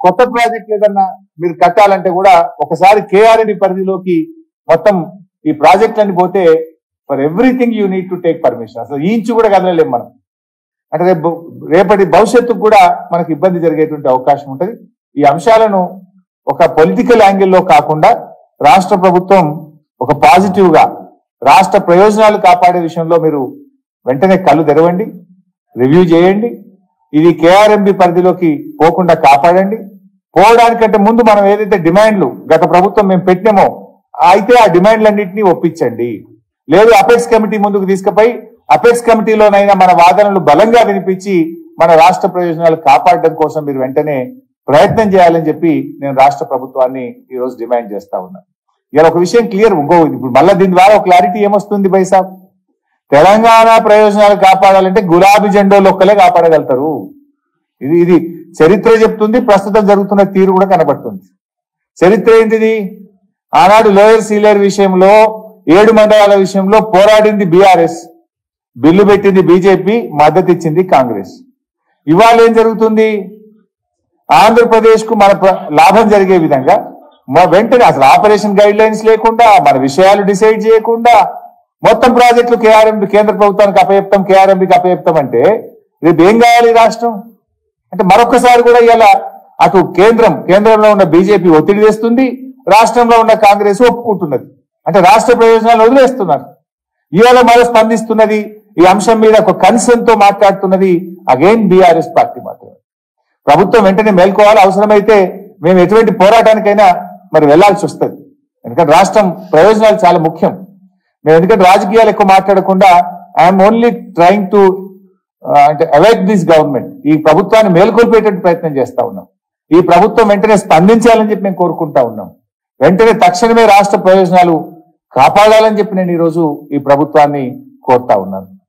కొత్త ప్రాజెక్టులు ఏదన్నా మీరు కట్టాలంటే కూడా ఒకసారి కేఆర్ఎంబి పరిధిలోకి మొత్తం ఈ ప్రాజెక్టులన్నీ పోతే for everything you need to take permission. అసలు ఇంచు కూడా కదలలేం మనం. అంటే రేపటి భవిష్యత్తుకు కూడా మనకు ఇబ్బంది జరిగేటువంటి అవకాశం ఉంటుంది. ఈ అంశాలను ఒక పొలిటికల్ యాంగిల్లో కాకుండా రాష్ట్ర ప్రభుత్వం ఒక పాజిటివ్ గా రాష్ట్ర ప్రయోజనాలు కాపాడే విషయంలో మీరు వెంటనే కళ్ళు తెరవండి, రివ్యూ చేయండి. ఇది కేఆర్ఎంబి పరిధిలోకి పోకుండా కాపాడండి. పోవడానికంటే ముందు మనం ఏదైతే డిమాండ్లు గత ప్రభుత్వం మేము పెట్టినామో అయితే ఆ డిమాండ్లన్నింటినీ ఒప్పించండి. లేదు అపెక్స్ కమిటీ ముందుకు తీసుకుపోయి అపెక్స్ కమిటీలోనైనా మన వాదనలు బలంగా వినిపించి మన రాష్ట్ర ప్రయోజనాలు కాపాడడం కోసం మీరు వెంటనే ప్రయత్నం చేయాలని చెప్పి నేను రాష్ట్ర ప్రభుత్వాన్ని ఈ రోజు డిమాండ్ చేస్తా ఉన్నా. ఇలా ఒక విషయం క్లియర్ ఇప్పుడు మళ్ళీ దీని ద్వారా ఒక క్లారిటీ ఏమొస్తుంది బైసాబ్, తెలంగాణ ప్రయోజనాలు కాపాడాలంటే గులాబీ జెండోలు ఒక్కలే కాపాడగలుగుతారు. ఇది చరిత్ర చెప్తుంది, ప్రస్తుతం జరుగుతున్న తీరు కూడా కనబడుతుంది. చరిత్ర ఏంటిది? ఆనాడు లోయర్ సీలేర్ విషయంలో 7 మండలాల విషయంలో పోరాడింది బీఆర్ఎస్, బిల్లు పెట్టింది బీజేపీ, మద్దతు ఇచ్చింది కాంగ్రెస్. ఇవాళ ఏం జరుగుతుంది? ఆంధ్రప్రదేశ్ కు మన లాభం జరిగే విధంగా వెంటనే అసలు ఆపరేషన్ గైడ్ లైన్స్ లేకుండా మన విషయాలు డిసైడ్ చేయకుండా మొత్తం ప్రాజెక్టులు కేఆర్ఎంబి కేంద్ర ప్రభుత్వానికి అప్పచెప్తాం, కేఆర్ఎంబికి అప్పచెప్తాం అంటే రేపు ఏం కావాలి రాష్ట్రం? అంటే మరొకసారి కూడా ఇలా అటు కేంద్రంలో ఉన్న బీజేపీ ఒత్తిడి వేస్తుంది, రాష్ట్రంలో ఉన్న కాంగ్రెస్ ఒప్పుకుంటున్నది. అంటే రాష్ట్ర ప్రయోజనాలు వదిలేస్తున్నారు. ఇవాళ మరో స్పందిస్తున్నది ఈ అంశం మీద ఒక కన్సర్న్ తో మాట్లాడుతున్నది అగైన్ బీఆర్ఎస్ పార్టీ మాత్రమే. ప్రభుత్వం వెంటనే మేల్కోవాలి. అవసరమైతే మేము ఎటువంటి పోరాటానికైనా మరి వెళ్లాల్సి వస్తుంది. ఎందుకంటే రాష్ట్రం ప్రయోజనాలు చాలా ముఖ్యం. మేము ఎందుకంటే రాజకీయాలు ఎక్కువ మాట్లాడకుండా ఐఎమ్ ఓన్లీ ట్రయింగ్ టు అంటే అవేక్ దిస్ గవర్నమెంట్, ఈ ప్రభుత్వాన్ని మేల్కొల్పేటట్టు ప్రయత్నం చేస్తా ఉన్నాం. ఈ ప్రభుత్వం వెంటనే స్పందించాలని చెప్పి మేము కోరుకుంటా ఉన్నాం. వెంటనే తక్షణమే రాష్ట్ర ప్రయోజనాలు కాపాడాలని చెప్పి నేను ఈరోజు ఈ ప్రభుత్వాన్ని కోరుతా ఉన్నాను.